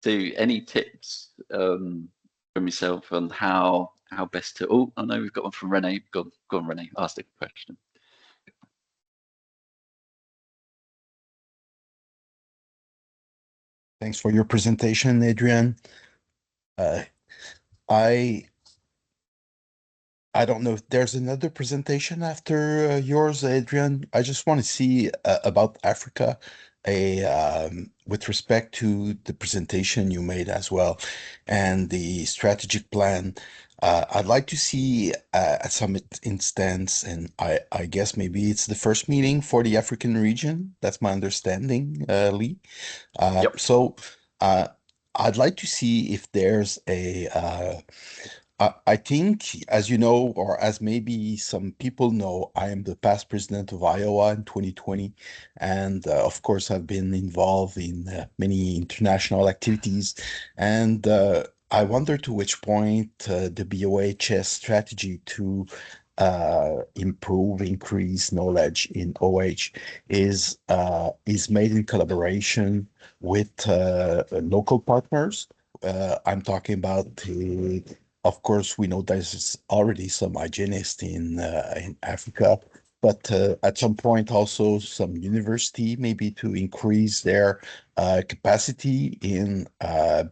[SPEAKER 1] any tips from yourself on how best to? Oh, I know we've got one from Renee. Go on, Renee. Ask the question.
[SPEAKER 3] Thanks for your presentation, Adrian. I don't know if there's another presentation after yours, Adrian. I just want to see about Africa, with respect to the presentation you made as well, and the strategic plan. I'd like to see at some instance, and I guess maybe it's the first meeting for the African region. That's my understanding, Lee.
[SPEAKER 1] Yep.
[SPEAKER 3] So I'd like to see if there's I think, as you know, or as maybe some people know, I am the past president of Iowa in 2020. And of course, I've been involved in many international activities. And I wonder to which point the BOHS strategy to increase knowledge in OH is made in collaboration with local partners. I'm talking about of course, we know there's already some hygienists in Africa, but at some point also some university maybe to increase their capacity in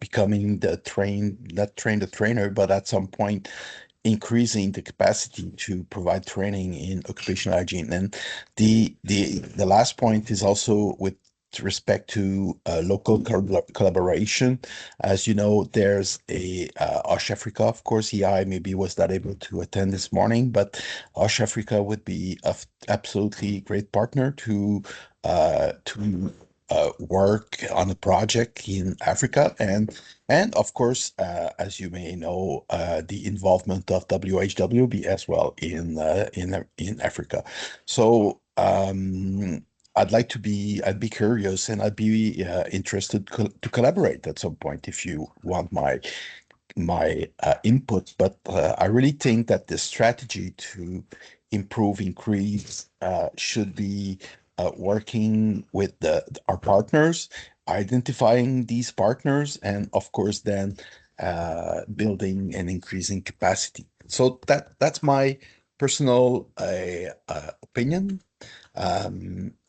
[SPEAKER 3] becoming not train the trainer, but at some point increasing the capacity to provide training in occupational hygiene. And the last point is also with respect to local collaboration. As you know, there's a OSH Africa, of course. EI maybe was not able to attend this morning, but OSH Africa would be an absolutely great partner to work on a project in Africa, and of course, as you may know, the involvement of WHWB as well in Africa. So I'd be curious, and I'd be interested to collaborate at some point if you want my input. But I really think that the strategy to increase should be working with our partners, identifying these partners, and of course then building and increasing capacity. So that's my personal opinion.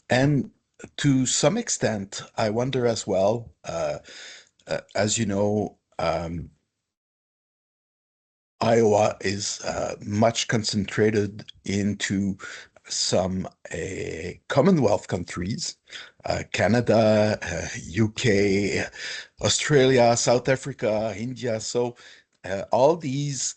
[SPEAKER 3] And to some extent, I wonder as well, as you know, Iowa is much concentrated into some Commonwealth countries, Canada, UK, Australia, South Africa, India. So all these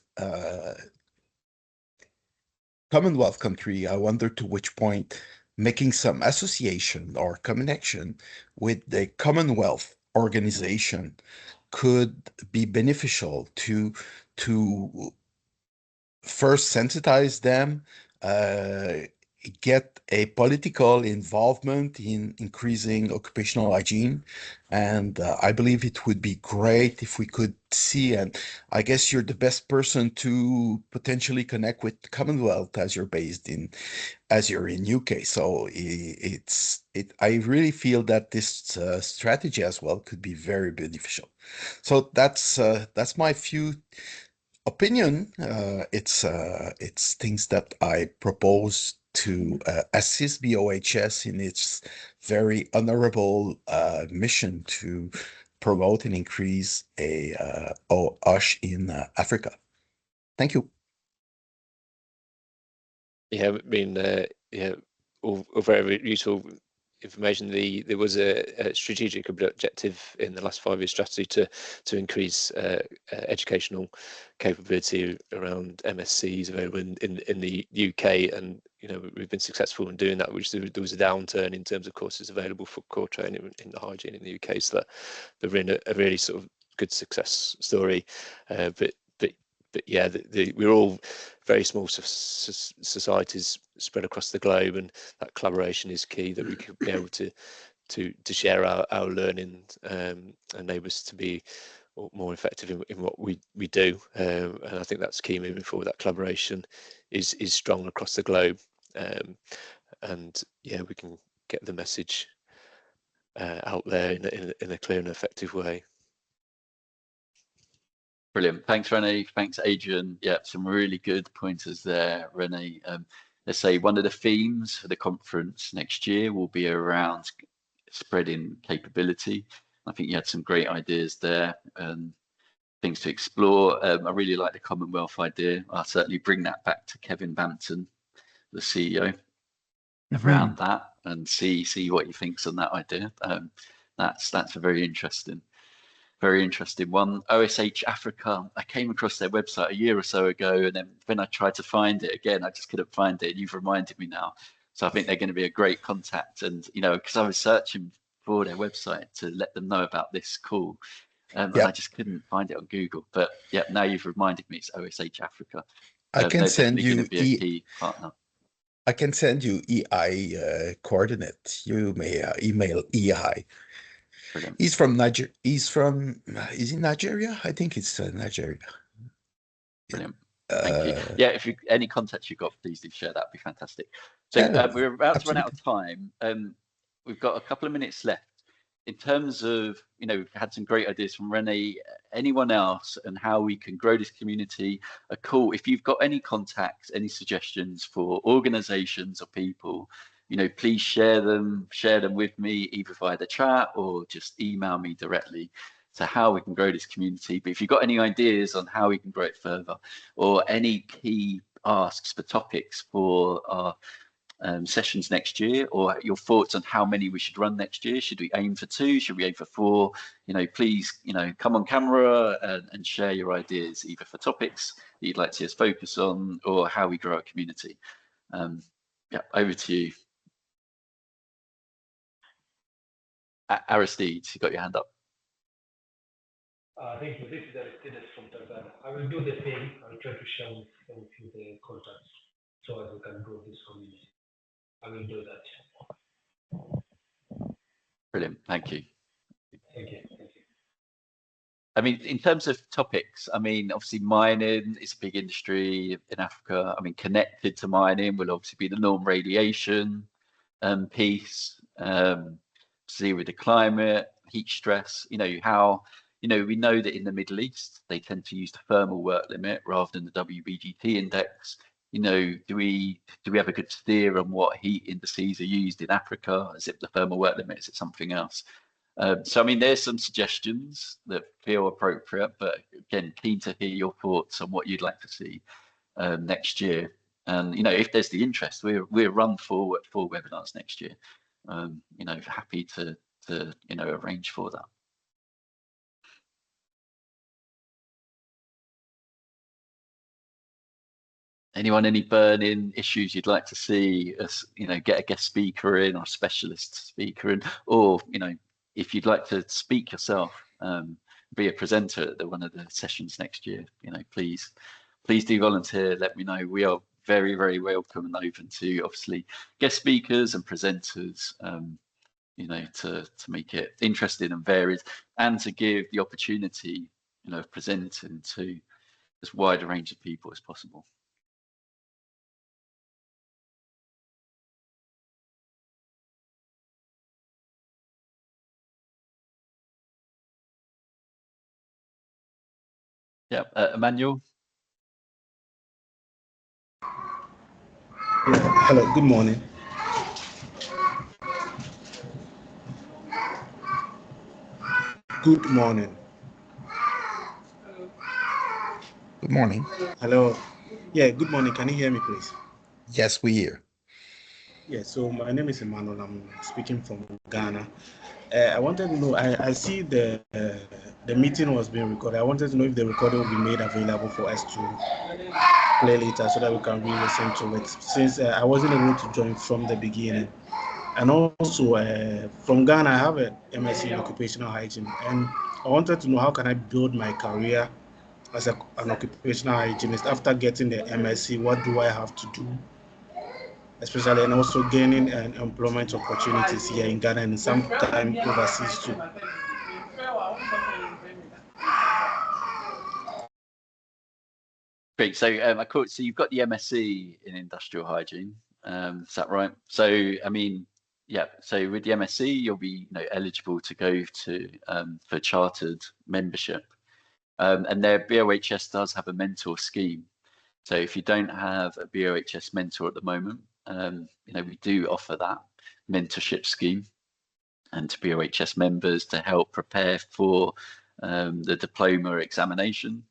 [SPEAKER 3] Commonwealth country, I wonder to which point making some association or connection with the Commonwealth organization could be beneficial to first sensitize them, uh, get a political involvement in increasing occupational hygiene. And I believe it would be great if we could see, and I guess you're the best person to potentially connect with Commonwealth as you're in UK. So I really feel that this strategy as well could be very beneficial. So that's my few opinion, it's things that I propose to assist BOHS in its very honorable mission to promote and increase a OSH in Africa. Thank you.
[SPEAKER 2] Yeah, I mean, yeah, all very useful information. There was a strategic objective in the last 5-year strategy to increase educational capability around MSCs available in the UK, and we've been successful in doing that. Which there was a downturn in terms of courses available for core training in the hygiene in the UK, so that they're in a really sort of good success story. But yeah, we're all very small societies spread across the globe, and that collaboration is key. That we could be able to share our learning, enable us to be more effective in what we do, and I think that's key moving forward. That collaboration is strong across the globe, and yeah, we can get the message out there in a clear and effective way.
[SPEAKER 1] Brilliant. Thanks, Rene. Thanks, Adrian. Yeah, some really good pointers there, Rene. Let's say one of the themes for the conference next year will be around spreading capability. I think you had some great ideas there, things to explore. I really like the Commonwealth idea. I'll certainly bring that back to Kevin Bampton, the CEO, around that, and see what he thinks on that idea. That's a very interesting one. OSH Africa, I came across their website a year or so ago, and then when I tried to find it again, I just couldn't find it. You've reminded me now. So I think they're going to be a great contact. And, because I was searching for their website to let them know about this call, and I just couldn't find it on Google. But yeah, now you've reminded me it's OSH Africa.
[SPEAKER 3] I can
[SPEAKER 1] they're
[SPEAKER 3] send
[SPEAKER 1] definitely
[SPEAKER 3] you
[SPEAKER 1] going to be a key partner.
[SPEAKER 3] I can send you EI coordinate. You may email EI.
[SPEAKER 1] Brilliant.
[SPEAKER 3] He's from Niger. Is he Nigeria? I think it's Nigeria.
[SPEAKER 1] Brilliant. Thank you. Yeah, if any contacts you've got, please do share. That'd be fantastic. So we're about to run out of time. We've got a couple of minutes left. In terms of, we've had some great ideas from Rene. Anyone else, and how we can grow this community? A call. If you've got any contacts, any suggestions for organisations or people, please share them with me, either via the chat or just email me directly, to how we can grow this community. But if you've got any ideas on how we can grow it further, or any key asks for topics for our sessions next year, or your thoughts on how many we should run next year, should we aim for 2, should we aim for 4, please come on camera and share your ideas, either for topics that you'd like to see us focus on, or how we grow our community. Yeah, over to you. Aristide, you got your hand up.
[SPEAKER 5] Thank you. This is Aristides from Tanzania. I will do the same. I'll try to share with you the contacts so as we can grow this community. I will do that.
[SPEAKER 1] Brilliant. Thank you.
[SPEAKER 5] Thank you. Thank you.
[SPEAKER 1] I mean, in terms of topics, obviously mining is a big industry in Africa. Connected to mining will obviously be the norm radiation piece, see with the climate, heat stress, how, we know that in the Middle East, they tend to use the thermal work limit rather than the WBGT index. Do we have a good steer on what heat indices are used in Africa? Is it the thermal work limit? Is it something else? So there's some suggestions that feel appropriate, but again, keen to hear your thoughts on what you'd like to see next year. And if there's the interest, we'll run four webinars next year. Happy to arrange for that. Anyone, any burning issues you'd like to see us, get a guest speaker in or a specialist speaker in, or, if you'd like to speak yourself, be a presenter at one of the sessions next year, please do volunteer. Let me know. We are very, very welcome and open to, obviously, guest speakers and presenters, to make it interesting and varied, and to give the opportunity, of presenting to as wide a range of people as possible. Yeah, Emmanuel,
[SPEAKER 6] Hello, good morning. Good morning.
[SPEAKER 3] Good morning.
[SPEAKER 6] Hello. Yeah, good morning. Can you hear me, please?
[SPEAKER 3] Yes, we hear.
[SPEAKER 6] Yeah, so my name is Emmanuel. I'm speaking from Ghana. I wanted to know, I see the meeting was being recorded. I wanted to know if the recording will be made available for us to play later so that we can re-listen to it, since I wasn't able to join from the beginning. And also, from Ghana, I have an MSc in occupational hygiene, and I wanted to know how can I build my career as an occupational hygienist after getting the MSc. What do I have to do, especially, and also gaining employment opportunities here in Ghana and sometime overseas too.
[SPEAKER 1] Great. So so you've got the MSc in industrial hygiene. Is that right? So I mean, yeah. So with the MSc, you'll be eligible to go to for chartered membership. And their BOHS does have a mentor scheme. So if you don't have a BOHS mentor at the moment, we do offer that mentorship scheme and to BOHS members to help prepare for the diploma examination.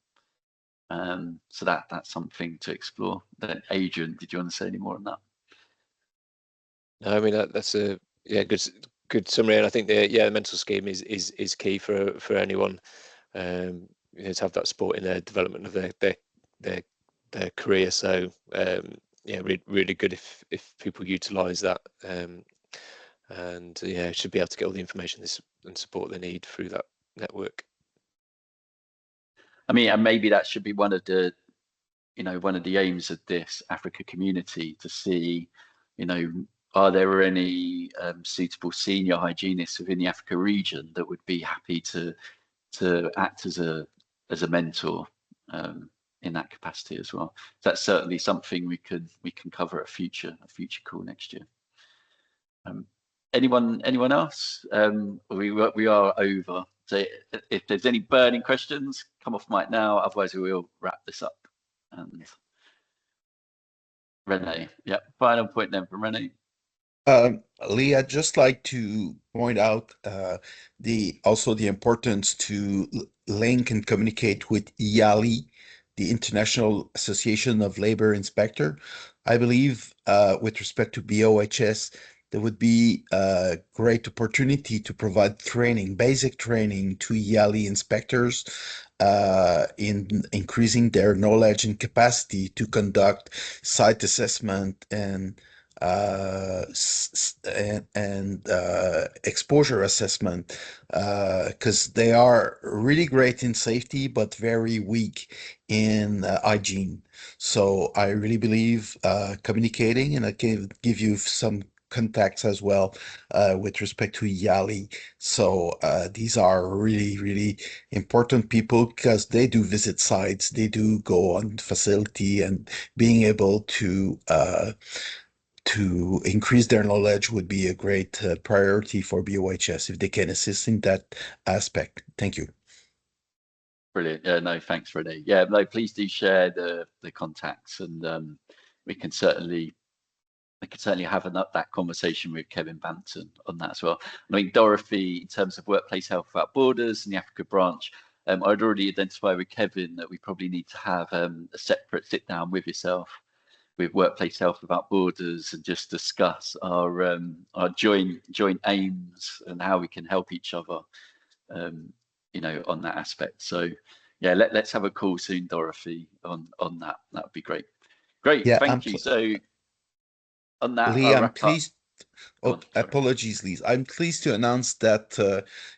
[SPEAKER 1] So that's something to explore. Then Adrian, did you want to say any more on that?
[SPEAKER 2] No, I mean that's a good summary, and I think the mental scheme is key for anyone to have that support in their development of their career. So really good if people utilise that, and should be able to get all the information and support they need through that network.
[SPEAKER 1] I mean, and maybe that should be one of the aims of this Africa community, to see, are there any suitable senior hygienists within the Africa region that would be happy to act as a mentor in that capacity as well. So that's certainly something we can cover at a future call next year. Anyone else? We are over. So if there's any burning questions, come off mic now. Otherwise, we will wrap this up. And Renee, yeah, final point then from Renee.
[SPEAKER 3] Lee, I'd just like to point out also the importance to link and communicate with IALI, the International Association of Labor Inspector. I believe with respect to BOHS, there would be a great opportunity to provide basic training to IALI inspectors in increasing their knowledge and capacity to conduct site assessment and exposure assessment, because they are really great in safety but very weak in hygiene. So I really believe communicating, and I can give you some contacts as well with respect to IALI. So these are really, really important people, because they do visit sites, they do go on facility, and being able to increase their knowledge would be a great priority for BOHS if they can assist in that aspect. Thank you.
[SPEAKER 1] Brilliant. Yeah, no, thanks, Renee. Yeah, no, please do share the contacts, and we can certainly have that conversation with Kevin Banton on that as well. I mean, Dorothy, in terms of Workplace Health Without Borders and the Africa branch, I'd already identified with Kevin that we probably need to have a separate sit down with yourself, with Workplace Health Without Borders, and just discuss our joint aims and how we can help each other, on that aspect. So yeah, let's have a call soon, Dorothy, on that. That would be great. Great,
[SPEAKER 3] Yeah,
[SPEAKER 1] thank you. So on that,
[SPEAKER 3] Lee,
[SPEAKER 1] I'll
[SPEAKER 3] I'm
[SPEAKER 1] wrap
[SPEAKER 3] pleased.
[SPEAKER 1] up.
[SPEAKER 3] Apologies, Lee. I'm pleased to announce that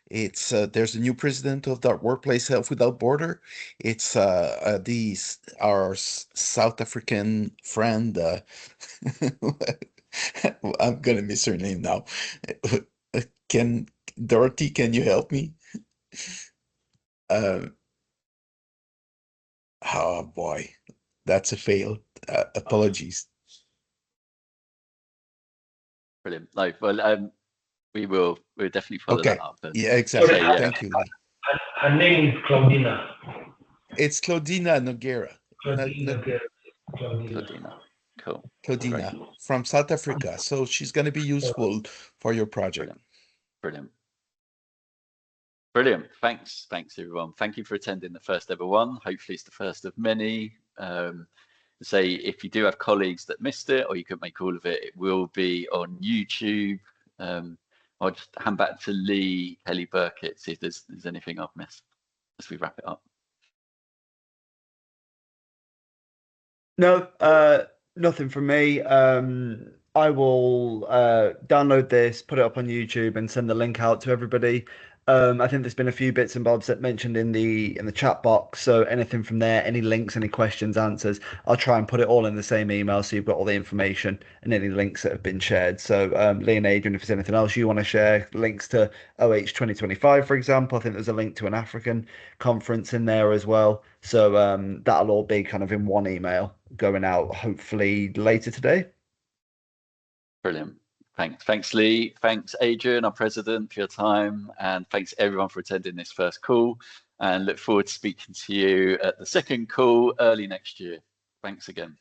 [SPEAKER 3] there's a new president of the Workplace Health Without Border. It's our South African friend. I'm gonna miss her name now. Dorothy, can you help me? Oh boy, that's a fail. Apologies.
[SPEAKER 1] Brilliant. No, well, we'll definitely follow
[SPEAKER 3] Okay.
[SPEAKER 1] that up.
[SPEAKER 3] Yeah, exactly.
[SPEAKER 1] yeah.
[SPEAKER 3] Thank you, Lee.
[SPEAKER 5] Her name is Claudina.
[SPEAKER 3] It's Claudina Nogueira.
[SPEAKER 5] Claudina.
[SPEAKER 1] Claudina. Cool.
[SPEAKER 3] Claudina
[SPEAKER 1] Great.
[SPEAKER 3] from South Africa. So she's going to be useful for your project.
[SPEAKER 1] Brilliant. Brilliant. Thanks, everyone. Thank you for attending the first ever one. Hopefully it's the first of many. Say if you do have colleagues that missed it or you couldn't make all of it, it will be on YouTube. I'll just hand back to Lee Kelly Burkett, see if there's anything I've missed as we wrap it up.
[SPEAKER 7] No, nothing from me. I will download this, put it up on YouTube, and send the link out to everybody. I think there's been a few bits and bobs that mentioned in the chat box. So anything from there, any links, any questions, answers, I'll try and put it all in the same email so you've got all the information and any links that have been shared. So Lee and Adrian, if there's anything else you want to share, links to OH 2025, for example, I think there's a link to an African conference in there as well. So that'll all be kind of in one email going out hopefully later today.
[SPEAKER 1] Brilliant. Thanks, Lee. Thanks, Adrian, our president, for your time. And thanks, everyone, for attending this first call. And look forward to speaking to you at the second call early next year. Thanks again.